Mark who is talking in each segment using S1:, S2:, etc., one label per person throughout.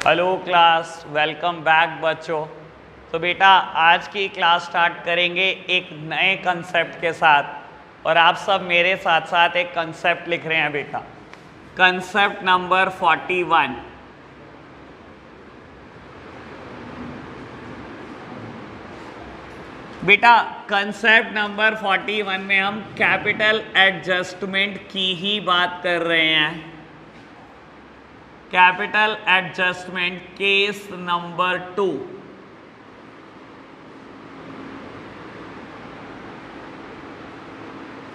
S1: Hello class, welcome back बच्चों। तो बेटा आज की क्लास स्टार्ट करेंगे एक नए कंसेप्ट के साथ और आप सब मेरे साथ साथ एक कंसेप्ट लिख रहे हैं बेटा। Concept number 41। बेटा कंसेप्ट नंबर 41 में हम कैपिटल एडजस्टमेंट की ही बात कर रहे हैं। Capital adjustment case number 2।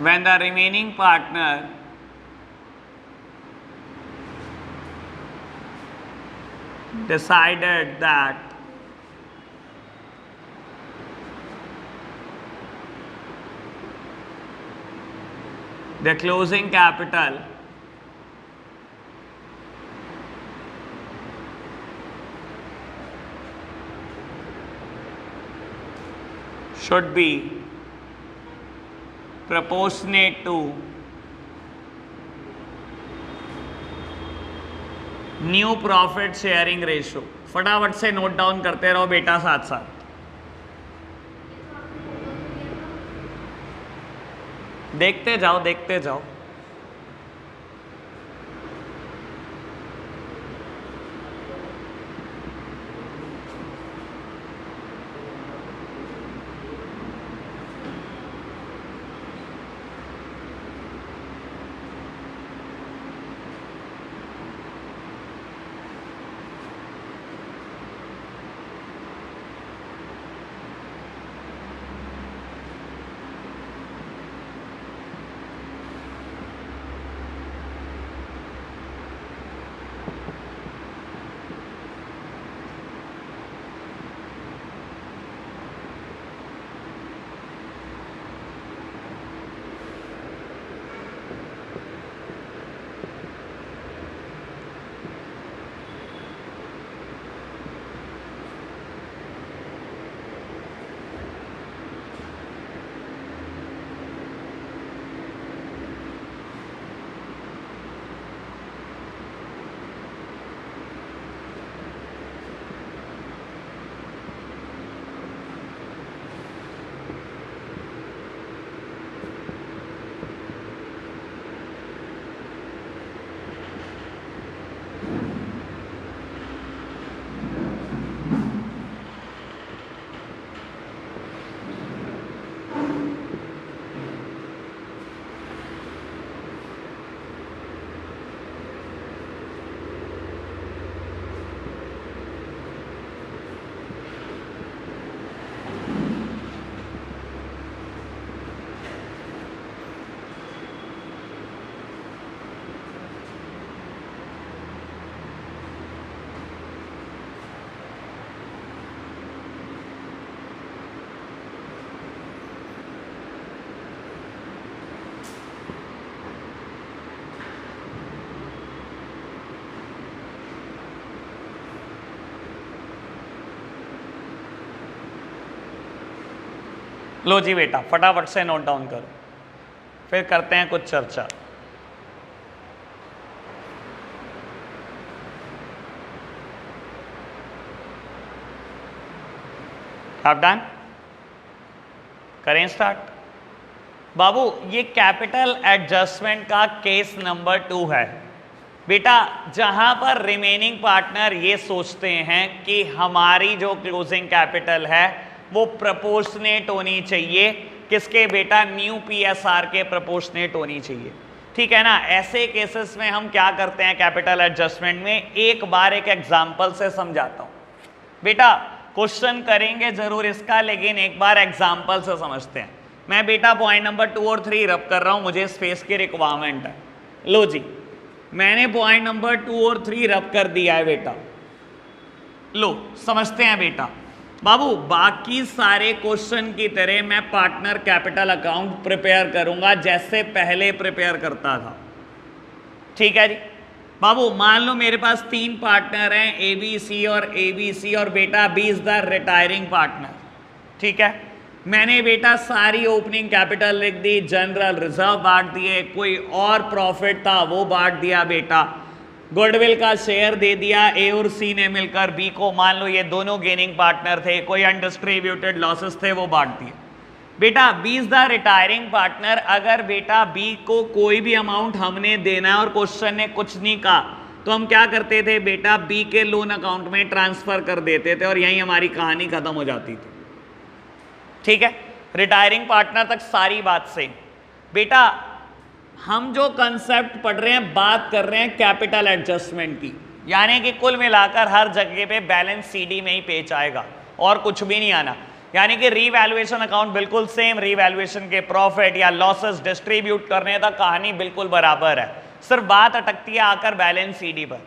S1: when the remaining partner decided that the closing capital should be proportionate to new profit sharing ratio. फटाफट से नोट डाउन करते रहो बेटा साथ साथ। देखते जाओ देखते जाओ। लो जी बेटा फटाफट से नोट डाउन करो, फिर करते हैं कुछ चर्चा। आप डन? करें स्टार्ट। बाबू ये कैपिटल एडजस्टमेंट का केस नंबर 2 है बेटा, जहां पर रिमेनिंग पार्टनर ये सोचते हैं कि हमारी जो क्लोजिंग कैपिटल है वो प्रोपोर्शनेट होनी चाहिए किसके बेटा, न्यू पीएसआर के प्रोपोर्शनेट होनी चाहिए। ठीक है ना। ऐसे केसेस में हम क्या करते हैं कैपिटल एडजस्टमेंट में, एक बार एक एग्जांपल से समझाता हूं बेटा। क्वेश्चन करेंगे जरूर इसका, लेकिन एक बार एग्जांपल से समझते हैं। मैं बेटा पॉइंट नंबर 2 और 3 रब कर रहा हूं, मुझे स्पेस की रिक्वायरमेंट है। लो जी मैंने पॉइंट नंबर 2 और 3 रब कर दिया है बेटा। लो समझते हैं बेटा। बाबू बाकी सारे क्वेश्चन की तरह मैं पार्टनर कैपिटल अकाउंट प्रिपेयर करूंगा जैसे पहले प्रिपेयर करता था। ठीक है जी। बाबू मान लो मेरे पास 3 पार्टनर हैं, ABC और ABC, और बेटा B is the retiring partner. ठीक है। मैंने बेटा सारी ओपनिंग कैपिटल लिख दी, जनरल रिजर्व बांट दिए, कोई और प्रॉफिट था वो बांट दिया बेटा। गुडविल का शेयर दे दिया ए और सी ने मिलकर बी को, मान लो ये दोनों गेनिंग पार्टनर थे, कोई अनडिस्ट्रीब्यूटेड लॉसेस थे वो बांट दिए। बेटा B is the retiring partner, अगर बेटा बी को कोई भी अमाउंट हमने देना है और क्वेश्चन ने कुछ नहीं कहा तो हम क्या करते थे बेटा, बी के लोन अकाउंट में ट्रांसफर कर देते थे और यहीं हमारी कहानी खत्म हो जाती थी। ठीक है, रिटायरिंग पार्टनर तक सारी बात से। बेटा हम जो कंसेप्ट पढ़ रहे हैं, बात कर रहे हैं कैपिटल एडजस्टमेंट की, यानी कि कुल मिलाकर हर जगह पे बैलेंस सीडी में ही पेच आएगा और कुछ भी नहीं आना, यानी कि रीवैल्यूएशन अकाउंट बिल्कुल सेम, रीवैल्यूएशन के प्रॉफिट या लॉसेस डिस्ट्रीब्यूट करने तक कहानी बिल्कुल बराबर है, सिर्फ बात अटकती है आकर बैलेंस सीडी पर।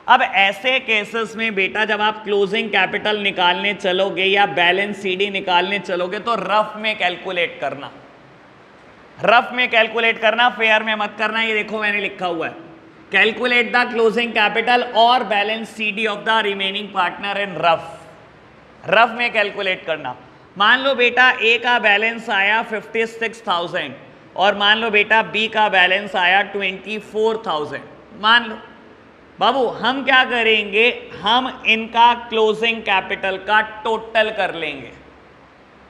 S1: अब ऐसे केसेस में बेटा जब आप क्लोजिंग कैपिटल निकालने चलोगे या बैलेंस सीडी निकालने चलोगे तो रफ में कैलकुलेट करना, रफ में कैलकुलेट करना, फेयर में मत करना। ये देखो मैंने लिखा हुआ है, कैलकुलेट द क्लोजिंग कैपिटल और balance CD of the remaining partner in rough, rough में कैलकुलेट करना। मान लो बेटा ए का बैलेंस आया 56,000 और मान लो बेटा बी का बैलेंस आया 24,000। मान लो बाबू, हम क्या करेंगे, हम इनका क्लोजिंग कैपिटल का टोटल कर लेंगे।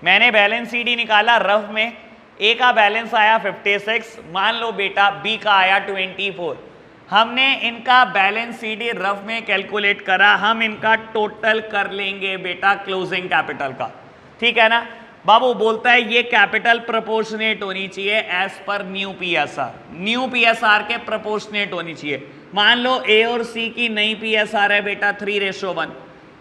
S1: मैंने बैलेंस सीडी निकाला रफ में, ए का बैलेंस आया 56, मान लो बेटा बी का आया 24, हमने इनका बैलेंस सीडी रफ में कैलकुलेट करा, हम इनका टोटल कर लेंगे बेटा क्लोजिंग कैपिटल का। ठीक है ना बाबू, बोलता है ये कैपिटल प्रोपोर्शनेट होनी चाहिए as per new PSR, new PSR के प्रोपोर्शनेट होनी चाहिए। मान लो ए और सी की नई पीएसआर है बेटा 3:1,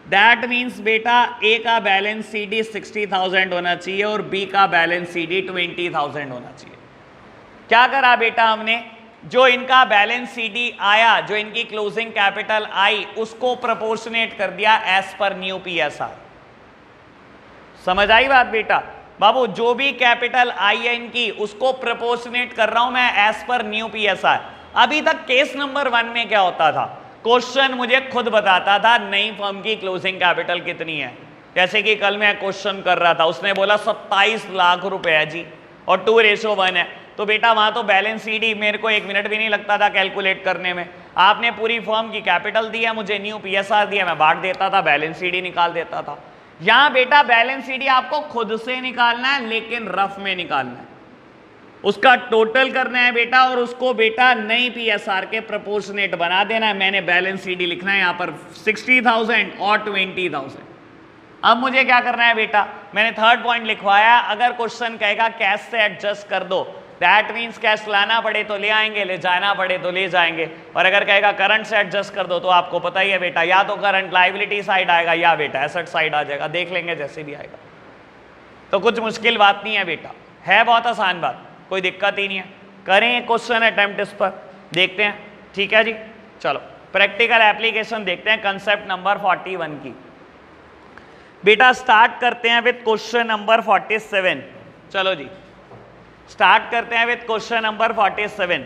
S1: दैट मीन्स बेटा ए का बैलेंस सीडी 60,000 होना चाहिए और बी का बैलेंस सीडी 20,000 होना चाहिए। क्या करा बेटा हमने, जो इनका बैलेंस सीडी आया, जो इनकी क्लोजिंग कैपिटल आई, उसको प्रोपोर्शनेट कर दिया एज पर न्यू पीएसआर। समझ आई बात बेटा? बाबू जो भी कैपिटल आई है इनकी, उसको प्रोपोर्शनेट कर रहा हूं मैं एज पर न्यू पीएसआर। अभी तक केस नंबर 1 में क्या होता था, क्वेश्चन मुझे खुद बताता था नई फर्म की क्लोजिंग कैपिटल कितनी है। जैसे कि कल मैं क्वेश्चन कर रहा था, उसने बोला 27 लाख रुपए है जी और 2:1 है, तो बेटा वहां तो बैलेंस सीडी मेरे को 1 मिनट भी नहीं लगता था कैलकुलेट करने में। आपने पूरी फर्म की कैपिटल दिया, मुझे न्यू पीएसआर दिया, मैं बांट देता था, बैलेंस सीडी निकाल देता था। यहां बेटा बैलेंस सीडी आपको खुद से निकालना है, लेकिन रफ में निकालना है, उसका टोटल करना है बेटा और उसको बेटा नई पीएसआर के प्रोपोर्शनेट बना देना है। मैंने बैलेंस सीडी लिखना है यहां पर 60,000 और 20,000। अब मुझे क्या करना है बेटा, मैंने थर्ड पॉइंट लिखवाया, अगर क्वेश्चन कहेगा कैश से एडजस्ट कर दो, दैट मीन्स कैश लाना पड़े तो ले आएंगे, ले जाना पड़े तो ले जाएंगे। और अगर कहेगा करंट से एडजस्ट कर दो, तो आपको पता ही है बेटा, या तो करंट लायबिलिटी साइड आएगा या बेटा एसेट साइड आ जाएगा, देख लेंगे जैसे भी आएगा। तो कुछ मुश्किल बात नहीं है बेटा, है बहुत आसान बात, कोई दिक्कत ही नहीं है। करें क्वेश्चन अटेम्प्ट इस पर, देखते हैं। ठीक है जी, चलो प्रैक्टिकल एप्लीकेशन देखते हैं कंसेप्ट नंबर 41 की। बेटा स्टार्ट करते हैं विद क्वेश्चन नंबर 47। चलो जी स्टार्ट करते हैं with question number 47।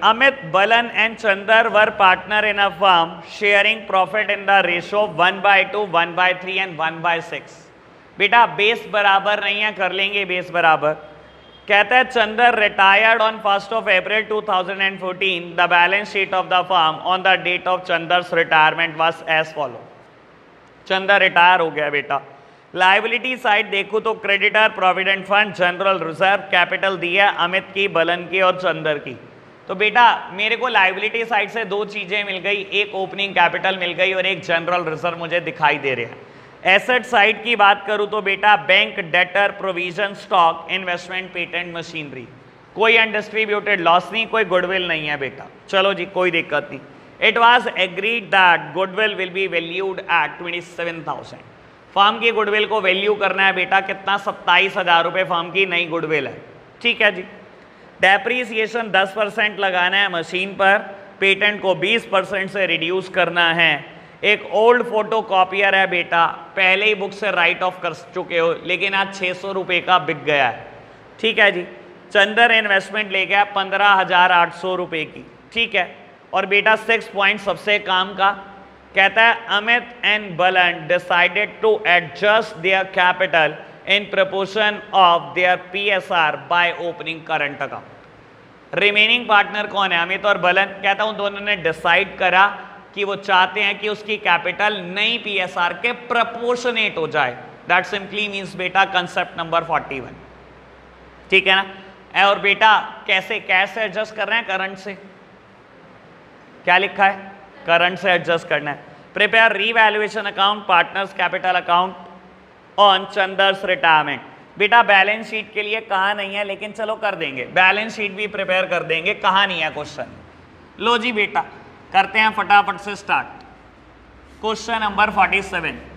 S1: Amit, Balan and Chander were partner in a firm sharing profit in the ratio 1/2, 1/3 and 1/6। बेटा बेस बराबर नहीं है, कर लेंगे बेस बराबर। कहता है Chander retired on 1 April 2014, the balance sheet of the firm on the date of Chander's retirement was as follow. Chander retire हो गया बेटा। लाइबिलिटी साइड देखो तो creditor, provident fund, general reserve, capital दिया अमित की, बलन की और चंदर की। तो बेटा मेरे को लाइबिलिटी साइड से 2 चीजें मिल गई, एक ओपनिंग कैपिटल मिल गई और एक जनरल रिजर्व मुझे दिखाई दे रहे हैं। एसेट साइड की बात करूं तो बेटा bank, debtor, provision, stock, investment, patent, machinery, कोई अनडिस्ट्रीब्यूटेड लॉस नहीं, कोई गुडविल नहीं है बेटा। चलो जी कोई दिक्कत नहीं। It was agreed that goodwill will be valued at 27,000। Firm की गुडविल को वैल्यू करना है बेटा कितना, 27,000 रुपये फर्म की नई गुडविल है। ठीक है जी। डेप्रीसिएशन 10% लगाना है मशीन पर, पेटेंट को 20% से रिड्यूस करना है। एक ओल्ड फोटो कॉपियर है बेटा, पहले ही बुक से राइट ऑफ कर चुके हो, लेकिन आज 600 रुपये का बिक गया है। ठीक है जी। चंदर इन्वेस्टमेंट ले गया 15,800 रुपये की। ठीक है। और बेटा 6 पॉइंट सबसे काम का, कहता है Amit and Balan decided to adjust their capital in proportion of their PSR by opening current account. Remaining partner कौन है? अमित और बलन। कहता हूं दोनों ने डिसाइड करा कि वो चाहते हैं कि उसकी कैपिटल नई पीएसआर के प्रोपोर्शनेट हो जाए। दैट सिंपली मींस बेटा कंसेप्ट नंबर 41, ठीक है ना। और बेटा कैसे एडजस्ट कर रहे हैं? करंट से। क्या लिखा है? करंट से एडजस्ट करना है। Prepare revaluation account, partners capital account on Chander's retirement. बेटा बैलेंस शीट के लिए कहा नहीं है, लेकिन चलो कर देंगे, बैलेंस शीट भी प्रिपेयर कर देंगे, कहा नहीं है क्वेश्चन। लो जी बेटा करते हैं फटाफट से स्टार्ट। Question number 47।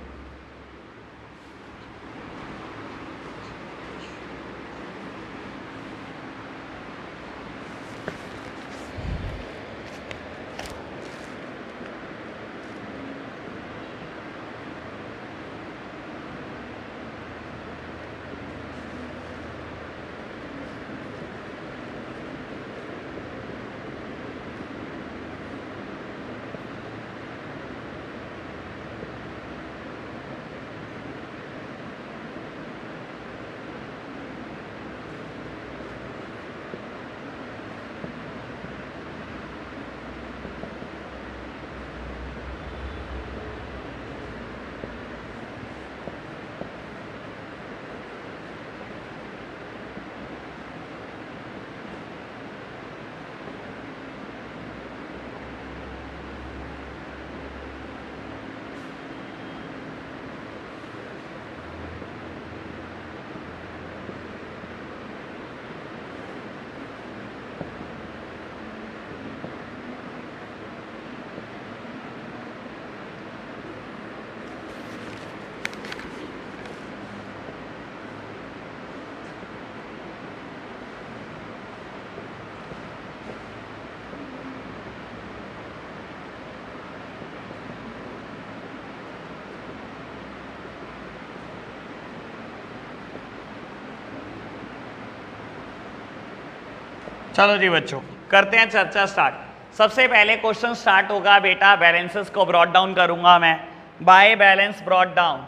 S1: चलो जी बच्चों करते हैं चर्चा स्टार्ट। सबसे पहले क्वेश्चन स्टार्ट होगा बेटा, बैलेंसेस को ब्रॉट डाउन करूंगा मैं। By balance brought down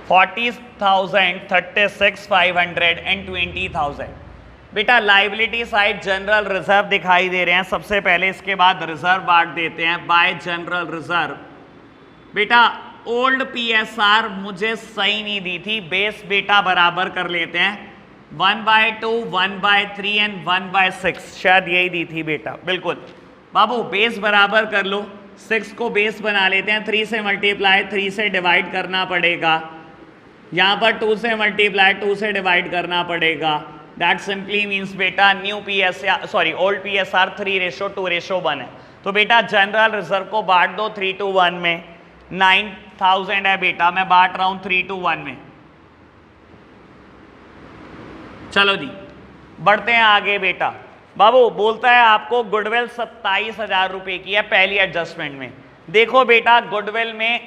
S1: 40,000, 36,500 and 20,000। बेटा लाइबिलिटी साइड जनरल रिजर्व दिखाई दे रहे हैं सबसे पहले, इसके बाद रिजर्व बांट देते हैं बाय जनरल रिजर्व। बेटा ओल्ड पीएसआर मुझे सही नहीं दी थी, बेस बेटा बराबर कर लेते हैं 1/2, 1/3 एंड 1/6, शायद यही दी थी बेटा। बिल्कुल बाबू बेस बराबर कर लो, 6 को बेस बना लेते हैं, 3 से मल्टीप्लाई 3 से डिवाइड करना पड़ेगा, यहाँ पर 2 से मल्टीप्लाई 2 से डिवाइड करना पड़ेगा। दैट सिंपली मीन्स बेटा new PSR sorry old PSR 3:2:1 है। तो बेटा जनरल रिजर्व को बांट दो 3:1 में, 9,000 है बेटा, मैं बांट रहा हूं 3:1 में। चलो जी बढ़ते हैं आगे बेटा। बाबू बोलता है आपको गुडविल 27,000 रुपए की है पहली एडजस्टमेंट में। देखो बेटा गुडविल में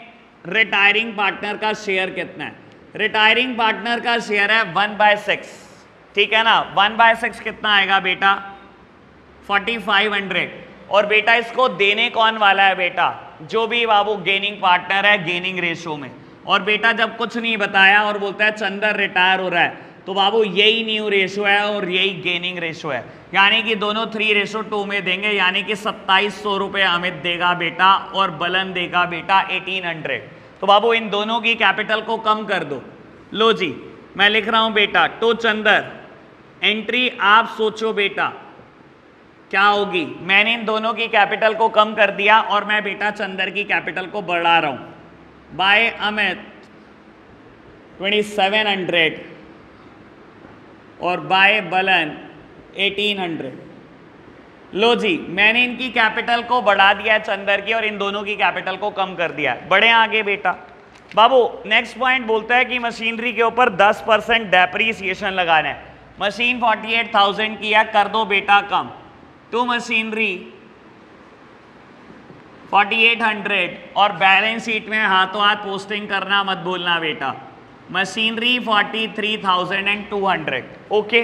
S1: रिटायरिंग पार्टनर का शेयर कितना है? रिटायरिंग पार्टनर का शेयर है 1/6, ठीक है ना। 1/6 कितना आएगा बेटा? 4,500। और बेटा इसको देने कौन वाला है बेटा? जो भी बाबू गेनिंग पार्टनर है गेनिंग रेशो में। और बेटा जब कुछ नहीं बताया और बोलता है चंदर रिटायर हो रहा है, तो बाबू यही न्यू रेशो है और यही गेनिंग रेशो है, यानी कि दोनों 3:2 में देंगे, यानी कि 2700 रुपये अमित देगा बेटा और बलन देगा बेटा 1800। तो बाबू इन दोनों की कैपिटल को कम कर दो। लो जी मैं लिख रहा हूं बेटा टू चंदर, एंट्री आप सोचो बेटा क्या होगी। मैंने इन दोनों की कैपिटल को कम कर दिया और मैं बेटा चंदर की कैपिटल को बढ़ा रहा हूं। बाय अमित 2700 और बाय बलन 1800। लो जी मैंने इनकी कैपिटल को बढ़ा दिया चंदर की और इन दोनों की कैपिटल को कम कर दिया। बढ़े आगे बेटा। बाबू नेक्स्ट पॉइंट बोलता है कि मशीनरी के ऊपर 10% डेप्रीसिएशन लगाना है। मशीन 48,000 की है, कर दो बेटा कम। टू मशीनरी 4800 और बैलेंस शीट में हाथों हाथ पोस्टिंग करना मत भूलना बेटा। मशीनरी 43,200। ओके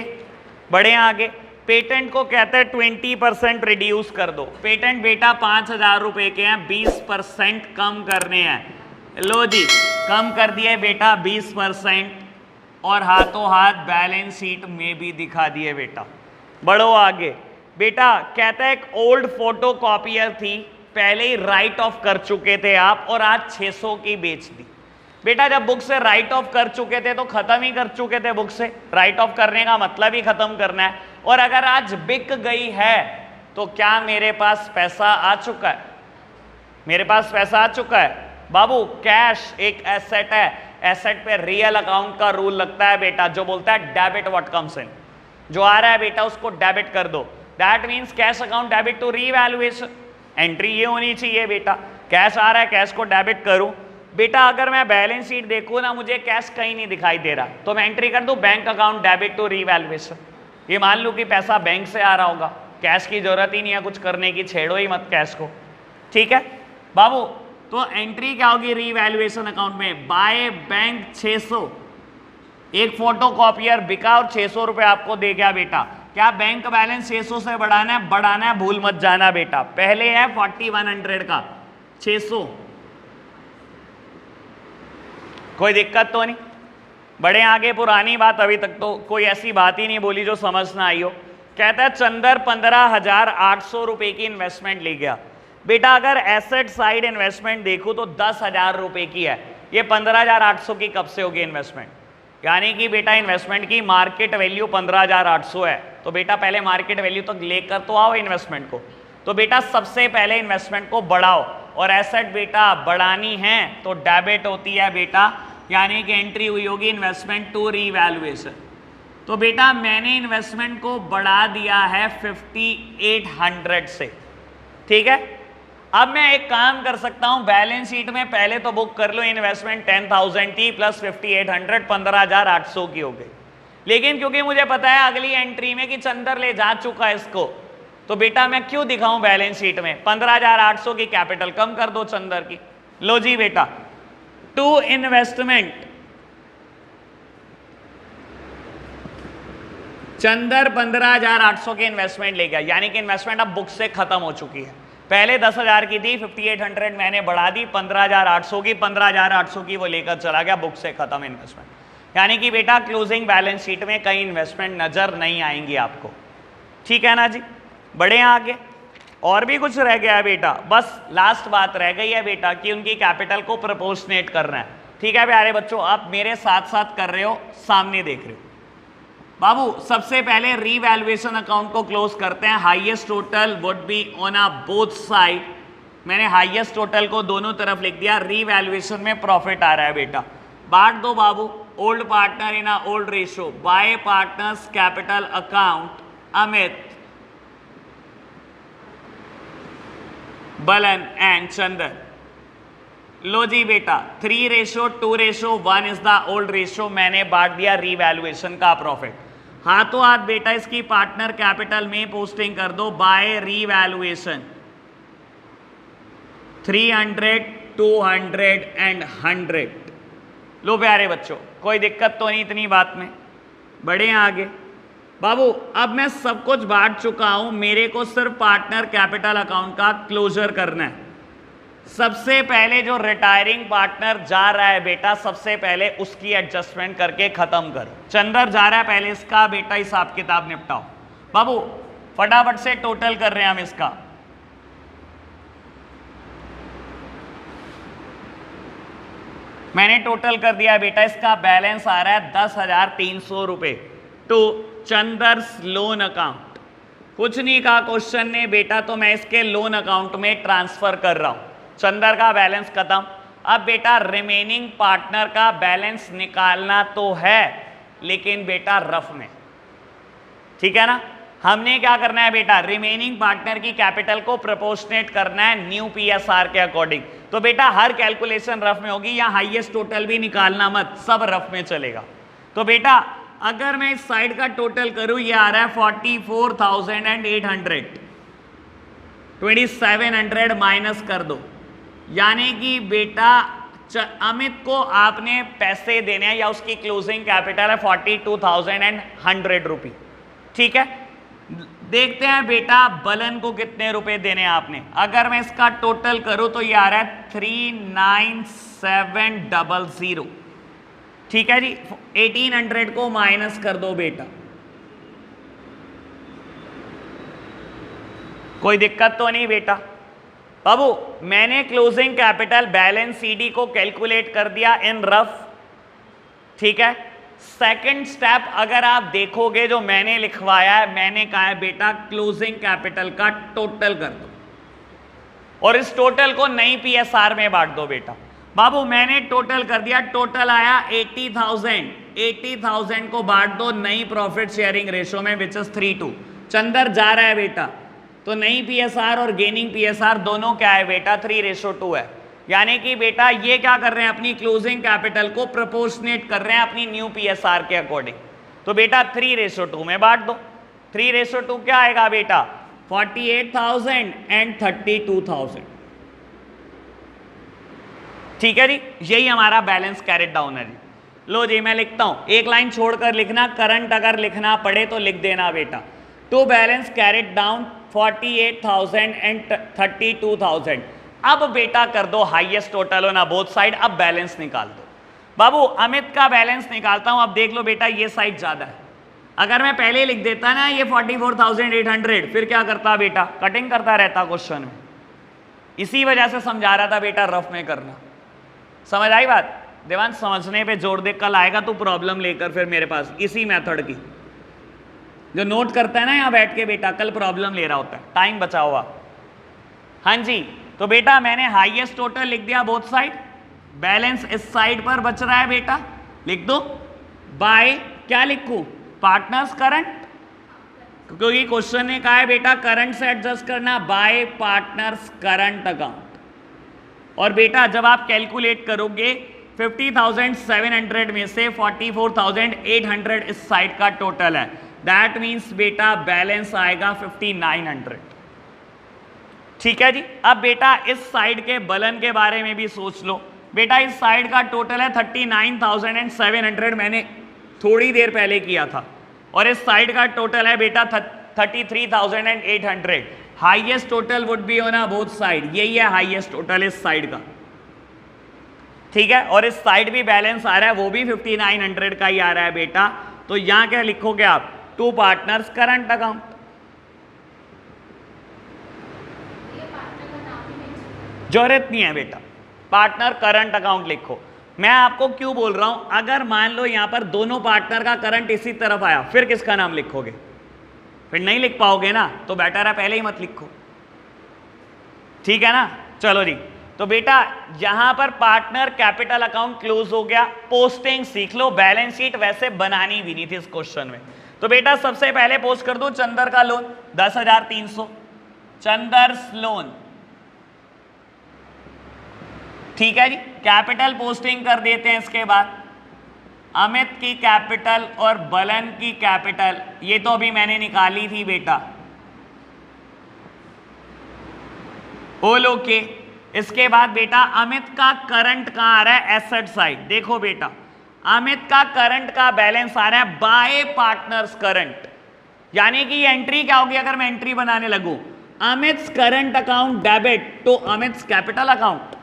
S1: बढ़े आगे। पेटेंट को कहते हैं 20% रिड्यूस कर दो। पेटेंट बेटा 5,000 रुपए के हैं, 20% कम करने हैं। लो जी कम कर दिए बेटा 20%। और हाथों हाथ बैलेंस शीट में भी दिखा दिए बेटा। बढ़ो आगे बेटा, कहता है एक ओल्ड फोटो कॉपियर थी, पहले ही राइट ऑफ कर चुके थे आप और आज 600 की बेच दी। बेटा जब बुक से राइट ऑफ कर चुके थे तो खत्म ही कर चुके थे बुक से, राइट ऑफ करने का मतलब ही खत्म करना है। और अगर आज बिक गई है तो क्या मेरे पास पैसा आ चुका है? मेरे पास पैसा आ चुका है बाबू। कैश एक एसेट है, एसेट पे रियल अकाउंट का रूल लगता है बेटा, जो बोलता है डेबिट व्हाट कम्स इन। जो आ रहा है बेटा उसको डेबिट कर दो, that means cash account debit to revaluation. Entry ये होनी चाहिए बेटा, कैश आ रहा है कैश को डेबिट करूं। बेटा अगर मैं बैलेंस शीट देखूं ना, मुझे कैश कहीं नहीं दिखाई दे रहा, तो मैं एंट्री कर दूं bank account debit to revaluation. ये मान लूं कि पैसा बैंक से आ रहा होगा, कैश की जरूरत ही नहीं है कुछ करने की, छेड़ो ही मत कैश को, ठीक है बाबू। तो एंट्री क्या होगी रीवैल्यूएशन अकाउंट में? बाय बैंक 600, एक फोटो कॉपियर बिका और 600 रुपए आपको दे गया बेटा। क्या बैंक बैलेंस 600 से बढ़ाना है? बढ़ाना है, भूल मत जाना बेटा। पहले है 4100 का 600, कोई दिक्कत तो नहीं? बड़े आगे पुरानी बात, अभी तक तो कोई ऐसी बात ही नहीं बोली जो समझ ना आई हो। कहता है चंदर 15,800 रुपए की इन्वेस्टमेंट ले गया। बेटा अगर एसेट साइड इन्वेस्टमेंट देखूं तो 10,000 रुपए की है, ये 15,800 की कब से होगी इन्वेस्टमेंट? यानी कि बेटा इन्वेस्टमेंट की मार्केट वैल्यू 15,800 है, तो बेटा पहले मार्केट वैल्यू तक लेकर तो आओ इन्वेस्टमेंट को। तो बेटा सबसे पहले इन्वेस्टमेंट को बढ़ाओ, और एसेट बेटा बढ़ानी है तो डेबिट होती है बेटा, यानी कि एंट्री हुई होगी इन्वेस्टमेंट टू रीवैल्यूएशन। तो बेटा मैंने इन्वेस्टमेंट को बढ़ा दिया है 5800 से, ठीक है। अब मैं एक काम कर सकता हूं, बैलेंस शीट में पहले तो बुक कर लो इन्वेस्टमेंट 10,000 थी प्लस 5800, 15,800 की हो गई। लेकिन क्योंकि मुझे पता है अगली एंट्री में कि चंदर ले जा चुका है इसको, तो बेटा मैं क्यों दिखाऊं बैलेंस शीट में? 15,800 की कैपिटल कम कर दो चंदर की। लो जी बेटा, टू इन्वेस्टमेंट, चंदर 15,800 के इन्वेस्टमेंट ले गया, यानी कि इन्वेस्टमेंट अब बुक से खत्म हो चुकी है। पहले 10,000 की थी, 5800 मैंने बढ़ा दी 15,800 की, 15,800 की वो लेकर चला गया, बुक से खत्म इन्वेस्टमेंट। यानी कि बेटा क्लोजिंग बैलेंस शीट में कई इन्वेस्टमेंट नजर नहीं आएंगी आपको, ठीक है ना जी। बड़े आगे और भी कुछ रह गया है बेटा, बस लास्ट बात रह गई है बेटा कि उनकी कैपिटल को प्रोपोर्शनेट करना है, ठीक है प्यारे बच्चों। आप मेरे साथ साथ कर रहे हो, सामने देख रहे हो बाबू। सबसे पहले रीवैल्यूएशन अकाउंट को क्लोज करते हैं। Highest total would be on a both side, मैंने हाईएस्ट टोटल को दोनों तरफ लिख दिया। रीवैल्यूएशन में प्रॉफिट आ रहा है बेटा, बांट दो बाबू। Old partner in a old ratio, by partners capital account Amit, Balan and Chander. लो जी बेटा 3:2:1 इज द ओल्ड रेशो, मैंने बांट दिया रीवैल्यूएशन का प्रॉफिट। हाथों हाथ बेटा इसकी पार्टनर कैपिटल में पोस्टिंग कर दो बाय रीवैल्यूएशन 300, 200 एंड 100। लो प्यारे बच्चों, कोई दिक्कत तो नहीं इतनी बात में? बढ़े आगे बाबू। अब मैं सब कुछ बांट चुका हूं, मेरे को सिर्फ पार्टनर कैपिटल अकाउंट का क्लोजर करना है। सबसे पहले जो रिटायरिंग पार्टनर जा रहा है बेटा, सबसे पहले उसकी एडजस्टमेंट करके खत्म करो। चंदर जा रहा है, पहले इसका बेटा हिसाब किताब निपटाओ बाबू। फटाफट से टोटल कर रहे हैं हम इसका। मैंने टोटल कर दिया बेटा, इसका बैलेंस आ रहा है 10,300 रुपए टू चंदर्स लोन अकाउंट। कुछ नहीं कहा क्वेश्चन ने बेटा, तो मैं इसके लोन अकाउंट में ट्रांसफर कर रहा हूं। चंदर का बैलेंस खत्म। अब बेटा रिमेनिंग पार्टनर का बैलेंस निकालना तो है, लेकिन बेटा रफ में, ठीक है ना। हमने क्या करना है बेटा, रिमेनिंग पार्टनर की कैपिटल को प्रोपोर्शनेट करना है न्यू पीएसआर के अकॉर्डिंग। तो बेटा हर कैलकुलेशन रफ में होगी, या हाईएस्ट टोटल भी निकालना मत, सब रफ में चलेगा। तो बेटा अगर मैं इस साइड का टोटल करूं, ये आ रहा है 44,800, 2700 माइनस कर दो, यानी कि बेटा अमित को आपने पैसे देने हैं, या उसकी क्लोजिंग कैपिटल है 42,100 रुपी, ठीक है। देखते हैं बेटा बलन को कितने रुपए देने हैं आपने। अगर मैं इसका टोटल करूं तो ये आ रहा है 39700, ठीक है जी, 1800 को माइनस कर दो बेटा, कोई दिक्कत तो नहीं बेटा। बाबू मैंने क्लोजिंग कैपिटल बैलेंस सीडी को कैलकुलेट कर दिया इन रफ, ठीक है। सेकंड स्टेप अगर आप देखोगे जो मैंने लिखवाया है, मैंने कहा है बेटा क्लोजिंग कैपिटल का टोटल कर दो और इस टोटल को नई पीएसआर में बांट दो बेटा। बाबू मैंने टोटल कर दिया, टोटल आया 80,000, 80,000 को बांट दो नई प्रॉफिट शेयरिंग रेशो में विच इज 3:2। चंदर जा रहा है बेटा, तो नई पीएसआर और गेनिंग पीएसआर दोनों क्या है बेटा 3:2 है। यानी कि बेटा ये क्या कर रहे हैं, अपनी क्लोजिंग कैपिटल को प्रोपोर्शनेट कर रहे हैं अपनी न्यू पीएसआर के अकॉर्डिंग। तो बेटा 3:2 में बांट दो। 3:2 क्या आएगा बेटा 48,000 एंड 32,000, ठीक है जी। यही हमारा बैलेंस कैरिड डाउन है जी। लो जी मैं लिखता हूं, एक लाइन छोड़कर लिखना, करंट अगर लिखना पड़े तो लिख देना बेटा। To balance carried down 48,000 and 32,000। अब बेटा कर दो highest total on both side, अब बैलेंस निकाल दो। बाबू अमित का बैलेंस निकालता हूं, अब देख लो बेटा ये साइड ज्यादा है। अगर मैं पहले लिख देता ना ये 44,800, फिर क्या करता बेटा, कटिंग करता रहता क्वेश्चन में। इसी वजह से समझा रहा था बेटा रफ में करना। समझ आई बात देवांश? समझने पे जोर दे, कल आएगा तो प्रॉब्लम लेकर फिर मेरे पास इसी मेथड की। जो नोट करता है ना यहाँ बैठ के बेटा, कल प्रॉब्लम ले रहा होता है, टाइम बचा हुआ। हाँ जी, तो बेटा मैंने हाईएस्ट टोटल लिख दिया बोथ साइड, बैलेंस इस साइड पर बच रहा है बेटा, लिख दो बाय क्या लिखूं, पार्टनर्स करंट, क्योंकि क्वेश्चन ने कहा है बेटा करंट से एडजस्ट करना, बाय पार्टनर्स करंट अकाउंट। और बेटा जब आप कैलकुलेट करोगे 50,700 में से 44,800 इस साइड का टोटल है, दैट मीन्स बेटा बैलेंस आएगा 5,900, ठीक है जी। अब बेटा इस साइड के बलन के बारे में भी सोच लो बेटा, इस साइड का टोटल है 39,700, मैंने थोड़ी देर पहले किया था, और इस साइड का टोटल है बेटा 33,800। Highest total would be on both side, यही है हाईएस्ट टोटल इस साइड का, ठीक है। और इस साइड भी बैलेंस आ रहा है, वो भी 5,900 का ही आ रहा है बेटा। तो यहां क्या लिखोगे आप, टू पार्टनर्स करंट अकाउंट। जरूरत नहीं है बेटा, पार्टनर करंट अकाउंट लिखो। मैं आपको क्यों बोल रहा हूं, अगर मान लो यहां पर दोनों पार्टनर का करंट इसी तरफ आया, फिर किसका नाम लिखोगे, फिर नहीं लिख पाओगे ना, तो बेटर है पहले ही मत लिखो, ठीक है ना। चलो जी, तो बेटा यहां पर पार्टनर कैपिटल अकाउंट क्लोज हो गया। पोस्टिंग सीख लो, बैलेंस शीट वैसे बनानी भी नहीं थी इस क्वेश्चन में। तो बेटा सबसे पहले पोस्ट कर दो चंदर का लोन 10,300, चंदर्स लोन, ठीक है जी। कैपिटल पोस्टिंग कर देते हैं, इसके बाद अमित की कैपिटल और बलन की कैपिटल, ये तो अभी मैंने निकाली थी बेटा, ओलो के। इसके बाद बेटा अमित का करंट कहां आ रहा है, एसेट साइड। देखो बेटा अमित का करंट का बैलेंस आ रहा है बाय पार्टनर्स करंट, यानी कि ये एंट्री क्या होगी अगर मैं एंट्री बनाने लगूं, Amit current account debit to Amit capital account.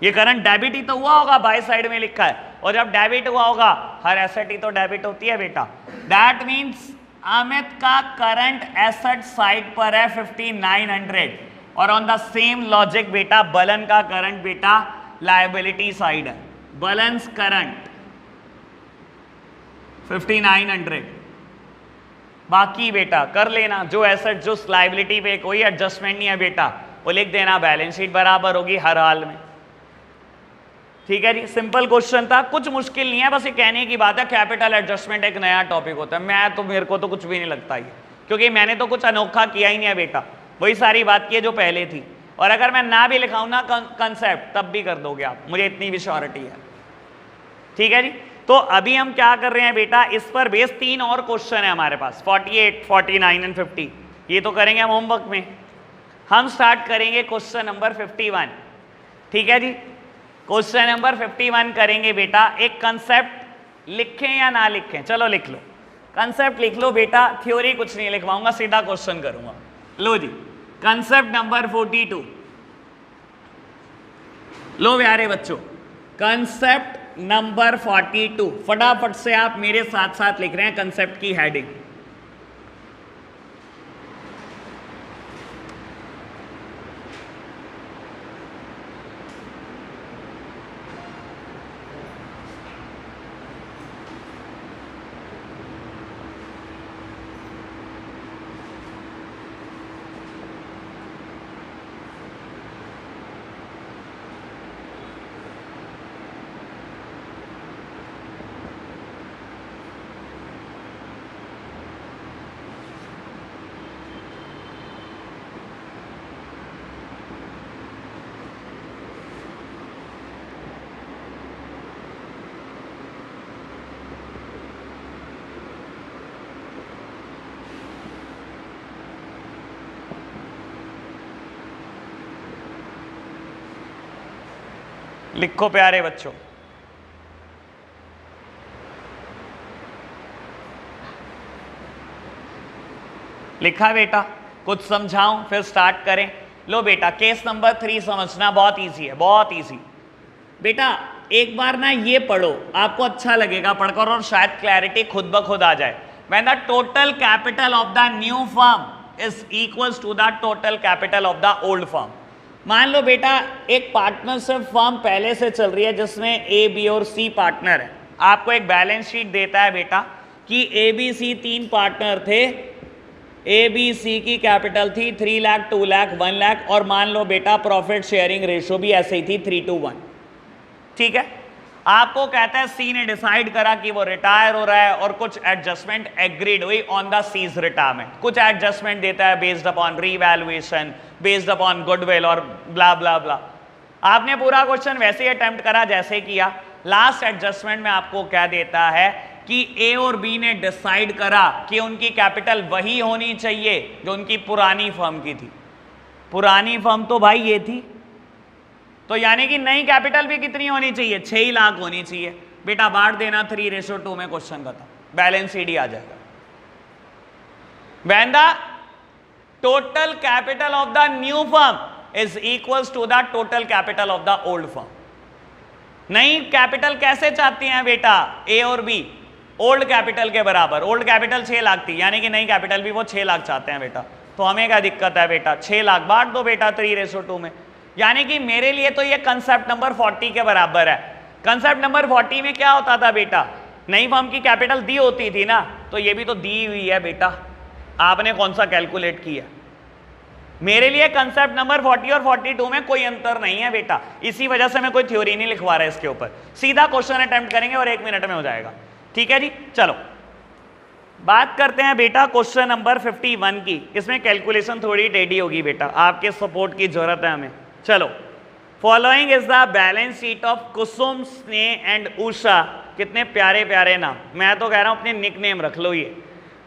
S1: ये करंट डेबिट ही तो हुआ होगा, बाय साइड में लिखा है, और जब डेबिट हुआ होगा, हर एसेट ही तो डेबिट होती है बेटा। दैट मीन्स अमित का करंट एसेट साइड पर है 5,900, और ऑन द सेम लॉजिक बेटा बलन का करंट बेटा लायबिलिटी साइड है, बलन्स करंट 5,900। बाकी बेटा कर लेना, जो एसेट जो लायबिलिटी पे कोई एडजस्टमेंट नहीं है बेटा, वो लिख देना, बैलेंस शीट बराबर होगी हर हाल में, ठीक है जी। सिंपल क्वेश्चन था, कुछ मुश्किल नहीं है, बस ये कहने की बात है कैपिटल एडजस्टमेंट एक नया टॉपिक होता है। मेरे को तो कुछ भी नहीं लगता ये, क्योंकि मैंने तो कुछ अनोखा किया ही नहीं है बेटा, वही सारी बात की है जो पहले थी। और अगर मैं ना भी लिखाऊं ना कंसेप्ट, तब भी कर दोगे आप, मुझे इतनी भी श्योरिटी है, ठीक है जी। तो अभी हम क्या कर रहे हैं बेटा, इस पर बेस 3 और क्वेश्चन है हमारे पास, 48, 49 एंड 50। ये तो करेंगे हम होमवर्क में। हम स्टार्ट करेंगे क्वेश्चन नंबर 51, ठीक है जी। क्वेश्चन नंबर 51 करेंगे बेटा। एक कंसेप्ट लिखें या ना लिखें, चलो लिख लो, कंसेप्ट लिख लो बेटा, थ्योरी कुछ नहीं लिखवाऊंगा, सीधा क्वेश्चन करूंगा। लो जी, कंसेप्ट नंबर 42, लो प्यारे बच्चों, कंसेप्ट नंबर 42। फटाफट से आप मेरे साथ साथ लिख रहे हैं कंसेप्ट की हेडिंग। लिखो प्यारे बच्चों। लिखा बेटा? कुछ समझाऊं फिर स्टार्ट करें? लो बेटा, केस नंबर 3 समझना बहुत इजी है, बहुत इजी। बेटा एक बार ना ये पढ़ो, आपको अच्छा लगेगा पढ़कर और शायद क्लैरिटी खुद ब खुद आ जाए। When the total capital of the new firm is equals to the total capital of the old firm। मान लो बेटा एक पार्टनरशिप फर्म पहले से चल रही है जिसमें ए, बी और सी पार्टनर है। आपको एक बैलेंस शीट देता है बेटा कि ए, बी, सी 3 पार्टनर थे। ए, बी, सी की कैपिटल थी 3 लाख, 2 लाख, 1 लाख, और मान लो बेटा प्रॉफिट शेयरिंग रेशो भी ऐसे ही थी 3:1। ठीक है, आपको कहता है सी ने डिसाइड करा कि वो रिटायर हो रहा है और कुछ एडजस्टमेंट एग्रीड हुई ऑन द सीज रिटायरमेंट। कुछ एडजस्टमेंट देता है based upon revaluation, based upon goodwill और ब्ला ब्ला ब्ला। आपने पूरा क्वेश्चन वैसे ही अटेम्प्ट करा जैसे किया। लास्ट एडजस्टमेंट में आपको क्या देता है कि ए और बी ने डिसाइड करा कि उनकी कैपिटल वही होनी चाहिए जो उनकी पुरानी फर्म की थी। पुरानी फर्म तो भाई ये थी, तो यानी कि नई कैपिटल भी कितनी होनी चाहिए? 6 लाख होनी चाहिए। बेटा बांट देना 3:2 में, क्वेश्चन खत्म, बैलेंस शीट आ जाएगा। When the total capital of the new firm is equals to the total capital of the old firm। नई कैपिटल कैसे चाहती हैं बेटा ए और बी? ओल्ड कैपिटल के बराबर। ओल्ड कैपिटल 6 लाख थी, यानी कि नई कैपिटल भी वो 6 लाख चाहते हैं बेटा। तो हमें क्या दिक्कत है बेटा? 6 लाख बांट दो बेटा 3:2 में। यानी कि मेरे लिए तो ये कंसेप्ट नंबर 40 के बराबर है। कंसेप्ट नंबर 40 में क्या होता था बेटा? नई फर्म की कैपिटल दी होती थी ना, तो ये भी तो दी हुई है बेटा। आपने कौन सा कैलकुलेट किया? मेरे लिए कंसेप्ट नंबर 40 और 42 में कोई अंतर नहीं है बेटा। इसी वजह से मैं कोई थ्योरी नहीं लिखवा रहा इसके ऊपर, सीधा क्वेश्चन अटेम्प्ट करेंगे और 1 मिनट में हो जाएगा। ठीक है जी, चलो बात करते हैं बेटा क्वेश्चन नंबर 51 की। इसमें कैलकुलेशन थोड़ी टेढ़ी होगी बेटा, आपके सपोर्ट की जरूरत है हमें। चलो, following is the balance sheet of Kusum, Sneh and Usha. कितने प्यारे प्यारे नाम, मैं तो कह रहा हूं अपने निक नेम रख लो ये।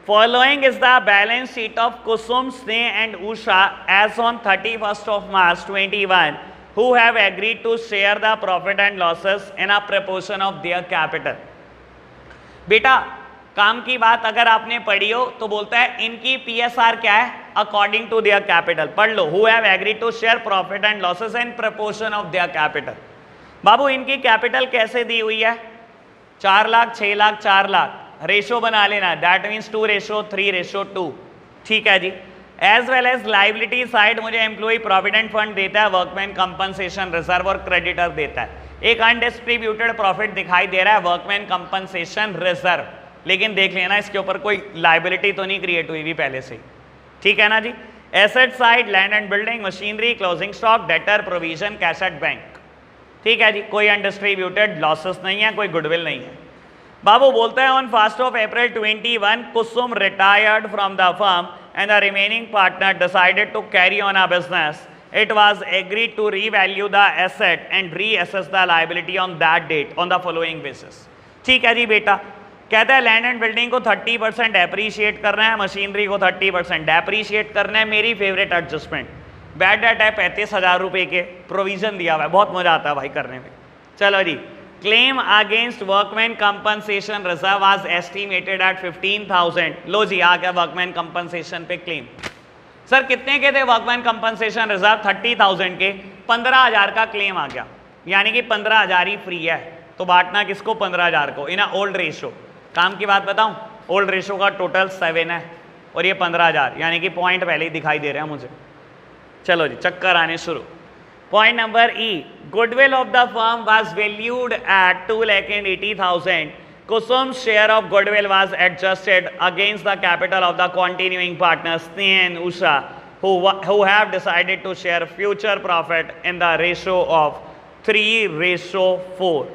S1: Following is the balance sheet of Kusum, Sneh and Usha as on 31 March 2021 who have agreed to share the profit and losses in a proportion of their capital। बेटा काम की बात अगर आपने पढ़ी हो तो बोलता है इनकी पीएसआर क्या है? According to their capital. पढ़ लो, who have agreed to share profit and losses in proportion of their capital. बाबू इनकी कैपिटल कैसे दी हुई है? 4 लाख, 6 लाख, 4 लाख। रेशो बना लेना, दैट मीन्स 2:3:2। ठीक है जी। As well as liability side मुझे एम्प्लॉय प्रोविडेंट फंड देता है, वर्कमैन कंपनसेशन रिजर्व और क्रेडिटर देता है। एक अनडिस्ट्रीब्यूटेड प्रॉफिट दिखाई दे रहा है, वर्कमैन कंपनसेशन रिजर्व। लेकिन देख लेना इसके ऊपर कोई लाइबिलिटी तो नहीं क्रिएट हुई भी पहले से। ठीक है ना जी। Asset side land and building, machinery, closing stock, debtor, provision, cash at bank. ठीक है जी, कोई अनडिस्ट्रीब्यूटेड लॉसेस नहीं है, कोई गुडविल नहीं है। बाबू बोलता है on 1 April 2021 Kusum retired from the firm and the remaining partner decided to carry on a business. It was agreed to revalue the asset and reassess the liability on that date on the following basis। ठीक है जी बेटा। कहता है land and building को 30% appreciate करना है, machinery को 30% depreciate करना है। मेरी फेवरेट एडजस्टमेंट, बैड डेट है 35,000 रुपये के, प्रोविजन दिया हुआ है, बहुत मजा आता है भाई करने में। चलो जी, claim against workman compensation reserve was estimated at 15,000। लो जी आ गया वर्कमैन कंपनसेशन पे क्लेम। सर कितने के थे वर्कमैन कंपनसेशन रिजर्व? 30,000 के। 15,000 का क्लेम आ गया, यानी कि 15,000 ही फ्री है। तो बांटना किसको? 15,000 को इन ओल्ड रेशो। काम की बात बताऊं, ओल्ड रेशो का टोटल 7 है और ये 15,000, यानी कि पॉइंट पहले ही दिखाई दे रहे हैं मुझे। चलो जी, चक्कर आने शुरू। Point number E, goodwill of the firm was valued at 2,80,000। Kusum's share of goodwill was adjusted against the capital of the continuing partners, Sneha and Usha, who have decided to share future profit in the ratio of 3:4।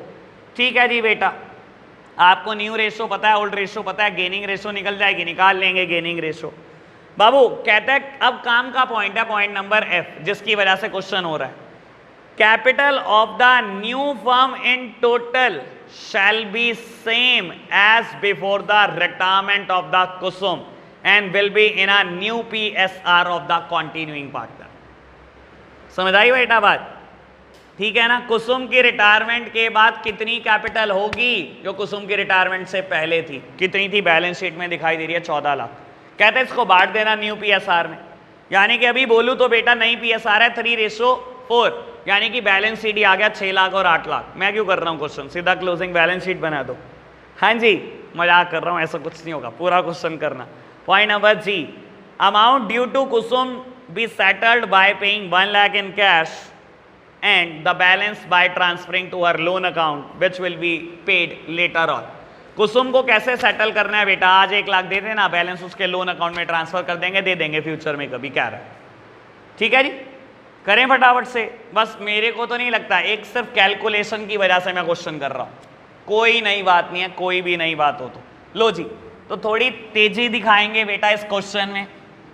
S1: ठीक है जी बेटा, आपको new ratio पता है, old ratio पता है, gaining ratio निकल जाएगी, निकाल लेंगे गेनिंग रेशो। बाबू कहते हैं अब काम का पॉइंट है, पॉइंट नंबर एफ, जिसकी वजह से क्वेश्चन हो रहा है। Capital of the new firm in total shall be same as before the retirement of the Kusum and will be in a new PSR of the continuing partner। समझ आई बेटा बात? ठीक है ना। कुसुम की रिटायरमेंट के बाद कितनी कैपिटल होगी जो कुसुम की रिटायरमेंट से पहले थी? कितनी थी? बैलेंस शीट में दिखाई दे रही है 14 लाख। कहते हैं इसको बांट देना न्यू PSR में, यानी कि अभी बोलूं तो बेटा नई PSR है 3:4, यानी कि बैलेंस शीट ही आ गया 6 लाख और 8 लाख। मैं क्यों कर रहा हूँ क्वेश्चन, सीधा क्लोजिंग बैलेंस शीट बना दो। हाँ जी, मजाक कर रहा हूँ, ऐसा कुछ नहीं होगा, पूरा क्वेश्चन करना। पॉइंट नंबर जी, amount due to Kusum be settled by paying 1 lakh in cash and the balance by transferring to her loan account which will be paid later on. Kusum को कैसे सेटल करना है बेटा? आज 1 लाख दे देना, बैलेंस उसके लोन अकाउंट में ट्रांसफर कर देंगे, दे देंगे फ्यूचर में कभी, क्या रहा है। ठीक है जी, करें फटाफट से। बस मेरे को तो नहीं लगता, एक सिर्फ कैलकुलेशन की वजह से मैं क्वेश्चन कर रहा हूं, कोई नई बात नहीं है, कोई भी नई बात हो तो। लो जी, तो थोड़ी तेजी दिखाएंगे बेटा इस क्वेश्चन में।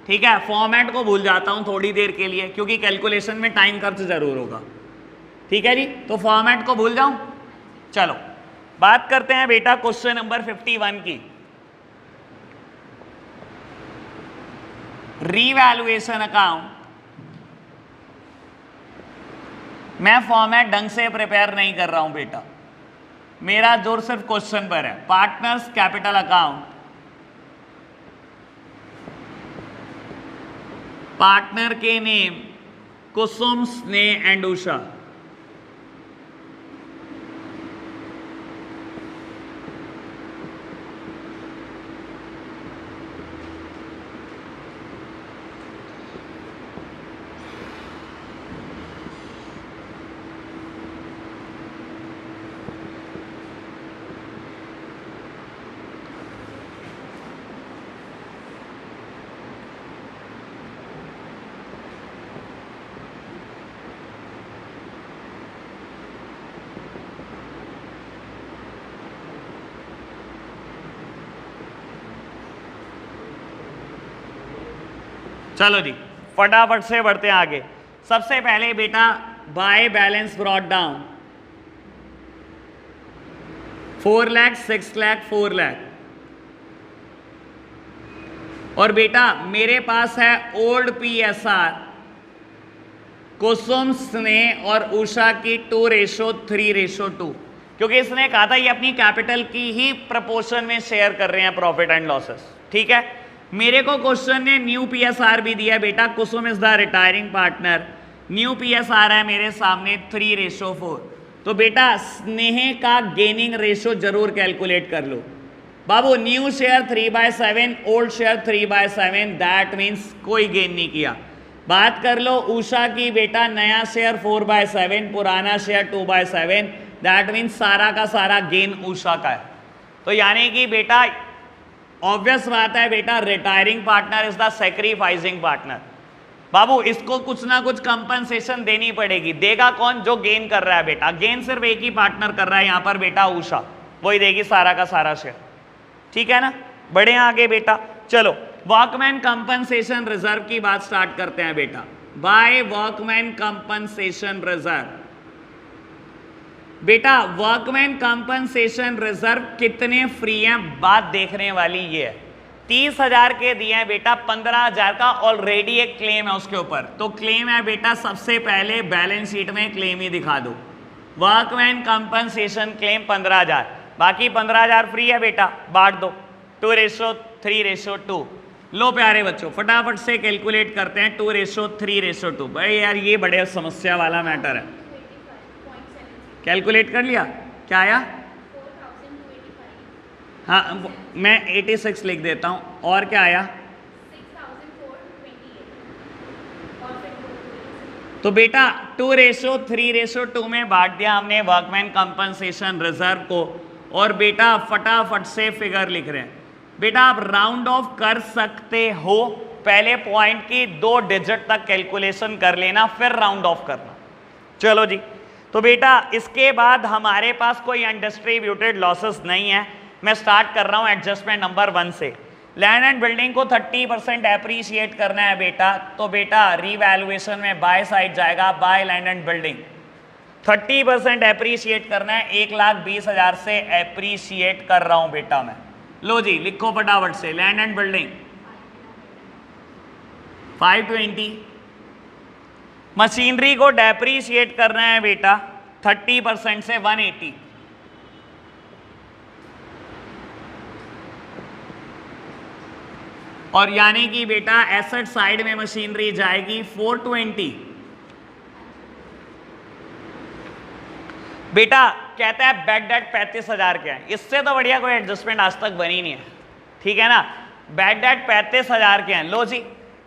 S1: ठीक है, फॉर्मेट को भूल जाता हूं थोड़ी देर के लिए, क्योंकि कैलकुलेशन में टाइम खर्च जरूर होगा। ठीक है जी, तो फॉर्मेट को भूल जाऊं। चलो बात करते हैं बेटा क्वेश्चन नंबर 51 की। Revaluation account. मैं फॉर्मेट ढंग से प्रिपेयर नहीं कर रहा हूं बेटा, मेरा जोर सिर्फ क्वेश्चन पर है। पार्टनर्स कैपिटल अकाउंट, पार्टनर के name Kusum, Sneh and Usha. चलो जी, फटाफट से बढ़ते हैं आगे। सबसे पहले बेटा by balance brought down 4 lakh, 6 lakh, 4 lakh. और बेटा मेरे पास है ओल्ड PSR कुसुम, स्नेह और उषा की 2:3:2, क्योंकि इसने कहा था ये अपनी कैपिटल की ही प्रपोर्शन में शेयर कर रहे हैं प्रॉफिट एंड लॉसेस। ठीक है, मेरे को क्वेश्चन ने न्यू PSR भी दिया है बेटा। Kusum is the retiring partner, new PSR है मेरे सामने 3:4। तो बेटा स्नेह का गेनिंग रेशो जरूर कैलकुलेट कर लो बाबू। New share 3/7, old share 3/7, that means कोई गेन नहीं किया। बात कर लो उषा की बेटा, नया शेयर 4/7, पुराना शेयर 2/7, दैट मीन्स सारा का सारा गेन उषा का है। तो यानी कि बेटा ऑब्वियस बात है बेटा, retiring partner is the sacrificing partner. बाबू इसको कुछ ना कुछ कंपनसेशन देनी पड़ेगी। देगा कौन? जो गेन कर रहा है बेटा। गेन सिर्फ एक ही पार्टनर कर रहा है यहां पर बेटा, उषा, वही देगी सारा का सारा शेयर। ठीक है ना, बढ़े आगे बेटा। चलो वर्कमैन कंपनसेशन रिजर्व की बात स्टार्ट करते हैं बेटा। बाय वर्कमैन कंपनसेशन रिजर्व बेटा, वर्कमैन कंपनसेशन रिजर्व कितने फ्री हैं बात देखने वाली ये है। 30,000 के दिए हैं बेटा, 15,000 का ऑलरेडी एक क्लेम है उसके ऊपर। तो क्लेम है बेटा, सबसे पहले बैलेंस शीट में क्लेम ही दिखा दो। वर्कमैन कंपनसेशन क्लेम 15,000, बाकी 15,000 फ्री है बेटा, बांट दो 2:3:2। लो प्यारे बच्चों फटाफट से कैलकुलेट करते हैं 2:3:2। भाई यार ये बड़े समस्या वाला मैटर है। कैलकुलेट कर लिया? क्या आया? हाँ मैं 86 लिख देता हूँ। और क्या आया? तो बेटा 2:3:2 में बांट दिया हमने वर्कमैन कंपनसेशन रिजर्व को। और बेटा फटाफट से फिगर लिख रहे हैं। बेटा आप राउंड ऑफ कर सकते हो, पहले पॉइंट की 2 डिजिट तक कैलकुलेशन कर लेना, फिर राउंड ऑफ करना। चलो जी, तो बेटा इसके बाद हमारे पास कोई अनडिस्ट्रीब्यूटेड लॉसेस नहीं है। मैं स्टार्ट कर रहा हूं एडजस्टमेंट नंबर 1 से। लैंड एंड बिल्डिंग को 30% एप्रिशिएट करना है बेटा, तो बेटा रीवैल्यूएशन में बाय साइड जाएगा, by land and building. 30% appreciate करना है, 1,20,000 से एप्रिशिएट कर रहा हूं बेटा मैं। लो जी लिखो फटाफट से, लैंड एंड बिल्डिंग 520। मशीनरी को डेप्रीशिएट करना है बेटा 30% से 180। और यानी कि बेटा एसेट साइड में मशीनरी जाएगी 420। बेटा कहता है बैड डेट 35,000 के हैं, इससे तो बढ़िया कोई एडजस्टमेंट आज तक बनी नहीं है, ठीक है ना। बैड डेट 35,000 के हैं। लो जी